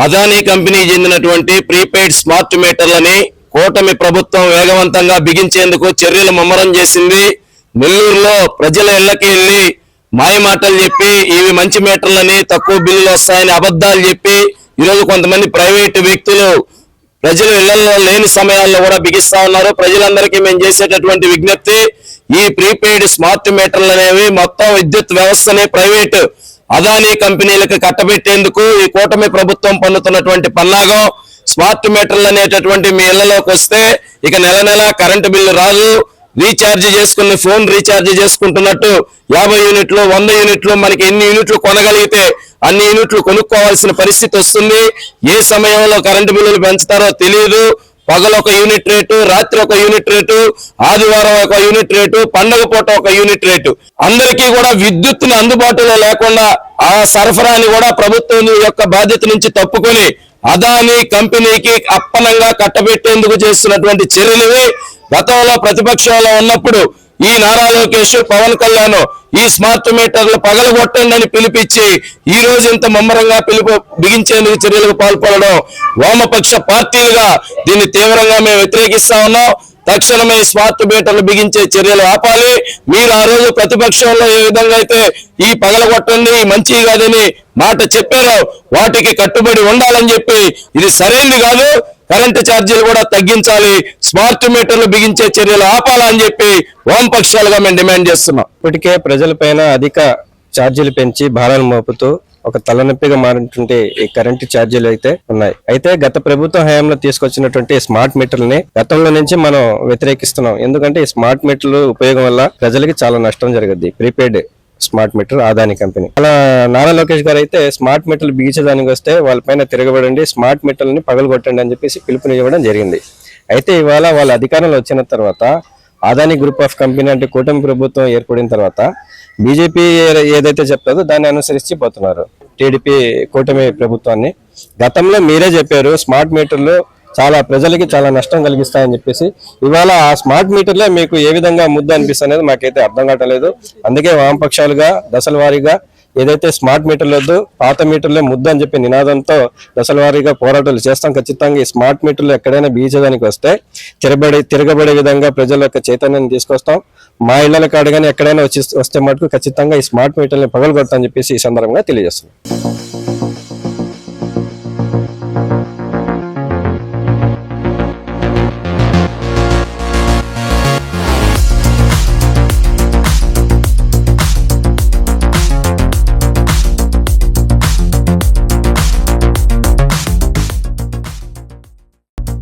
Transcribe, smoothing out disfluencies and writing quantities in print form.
Adani company చెందినటువంటి prepaid smart మీటర్లని కూటమి ప్రభుత్వం వేగవంతంగా బిగించేందుకు చర్యలు ముమ్మరం చేసింది. నెల్లూరులో ప్రజల ఇళ్లకి వెళ్లి మాయమాటలు చెప్పి ఇవి మంచి మీటర్లని తక్కువ బిల్లులు వస్తాయని అబద్ధాలు చెప్పి ఈరోజు కొంతమంది ప్రైవేటు వ్యక్తులు ప్రజలు ఇళ్లలో లేని సమయాల్లో కూడా బిగిస్తా ఉన్నారు. ప్రజలందరికీ మేము చేసేటటువంటి విజ్ఞప్తి, ఈ ప్రీపెయిడ్ స్మార్ట్ మీటర్లు అనేవి మొత్తం విద్యుత్ వ్యవస్థని ప్రైవేటు అదానీ కంపెనీలకు కట్టబెట్టేందుకు ఈ కూటమి ప్రభుత్వం పన్నుతున్నటువంటి పన్నాగం. స్మార్ట్ మీటర్లు అనేటటువంటి మీ ఇళ్లలోకి వస్తే ఇక నెల నెల కరెంటు బిల్లు రాదు. రీఛార్జ్ చేసుకుని ఫోన్ రీఛార్జ్ చేసుకుంటున్నట్టు 50 యూనిట్లు 100 యూనిట్లు మనకి ఎన్ని యూనిట్లు కొనగలిగితే అన్ని యూనిట్లు కొనుక్కోవాల్సిన పరిస్థితి వస్తుంది. ఏ సమయంలో కరెంటు బిల్లులు పెంచుతారో తెలియదు. పగలు ఒక యూనిట్ రేటు, రాత్రి ఒక యూనిట్ రేటు, ఆదివారం ఒక యూనిట్ రేటు, పండగ పూట ఒక యూనిట్ రేటు. అందరికీ కూడా విద్యుత్తుని అందుబాటులో లేకుండా ఆ సరఫరాని కూడా ప్రభుత్వం యొక్క బాధ్యత నుంచి తప్పుకొని అదానీ కంపెనీకి అప్పనంగా కట్టబెట్టేందుకు చేస్తున్నటువంటి చర్యలు. గతంలో ప్రతిపక్షంలో ఉన్నప్పుడు ఈ నారా లోకేష్, పవన్ కళ్యాణ్ ఈ స్మార్ట్ మీటర్లు పగలగొట్టండి అని పిలిపించి ఈ రోజు ఇంత ముమ్మరంగా బిగించేందుకు చర్యలకు పాల్పడడం వామపక్ష పార్టీలుగా దీన్ని తీవ్రంగా మేము వ్యతిరేకిస్తా ఉన్నాం. తక్షణమే స్మార్ట్ మీటర్లు బిగించే చర్యలు ఆపాలి. మీరు ఆ రోజు ప్రతిపక్షంలో ఏ విధంగా అయితే ఈ పగలగొట్టండి మంచి కాదని మాట చెప్పారో వాటికి కట్టుబడి ఉండాలని చెప్పి, ఇది సరైనది కాదు, కరెంటు ఛార్జీలు కూడా తగ్గించాలి, స్మార్ట్ మీటర్లు బిగించే చర్యలు ఆపాలని చెప్పి వామపక్షాలుగా మేము డిమాండ్ చేస్తున్నాం. ఇప్పటికే ప్రజలపైన అధిక ఛార్జీలు పెంచి భారాలు మోపుతూ ఒక తలనొప్పిగా మారినటువంటి ఈ కరెంటు ఛార్జీలు అయితే ఉన్నాయి. అయితే గత ప్రభుత్వ హయాంలో తీసుకొచ్చినటువంటి స్మార్ట్ మీటర్లని గతంలో నుంచి మనం వ్యతిరేకిస్తున్నాం. ఎందుకంటే ఈ స్మార్ట్ మీటర్లు ఉపయోగం వల్ల ప్రజలకి చాలా నష్టం జరుగుద్ది. Prepaid smart meter Adani company అలా నారా లోకేష్ గారు అయితే స్మార్ట్ మీటర్లు బిగించడానికి వస్తే వాళ్ళపైన తిరగబడండి, స్మార్ట్ మీటర్లని పగలగొట్టండి అని చెప్పేసి పిలుపునివ్వడం జరిగింది. అయితే ఇవాళ వాళ్ళ అధికారంలో వచ్చిన తర్వాత అదానీ గ్రూప్ ఆఫ్ కంపెనీ అంటే కూటమి ప్రభుత్వం ఏర్పడిన తర్వాత బీజేపీ ఏదైతే చెప్తారో దాన్ని అనుసరించి పోతున్నారు టీడీపీ కూటమి ప్రభుత్వాన్ని. గతంలో మీరే చెప్పారు స్మార్ట్ మీటర్లు చాలా ప్రజలకి చాలా నష్టం కలిగిస్తాయని చెప్పేసి. ఇవాళ ఆ స్మార్ట్ మీటర్లే మీకు ఏ విధంగా ముద్ద అనిపిస్తుంది మాకైతే అర్థం కావట్లేదు. అందుకే వామపక్షాలుగా దశల వారీగా ఏదైతే స్మార్ట్ మీటర్లు వద్దు పాత మీటర్లే ముద్ద అని చెప్పి నినాదంతో దశల వారీగా పోరాటాలు చేస్తాం. ఖచ్చితంగా ఈ స్మార్ట్ మీటర్లు ఎక్కడైనా బిగించడానికి వస్తే తిరగబడే విధంగా ప్రజల యొక్క చైతన్యాన్ని తీసుకొస్తాం. మా ఇళ్ల కాడగానే ఎక్కడైనా వస్తే మటుకు ఖచ్చితంగా ఈ స్మార్ట్ మీటర్ని పగలగొడతామని చెప్పేసి ఈ సందర్భంగా తెలియజేస్తున్నాం.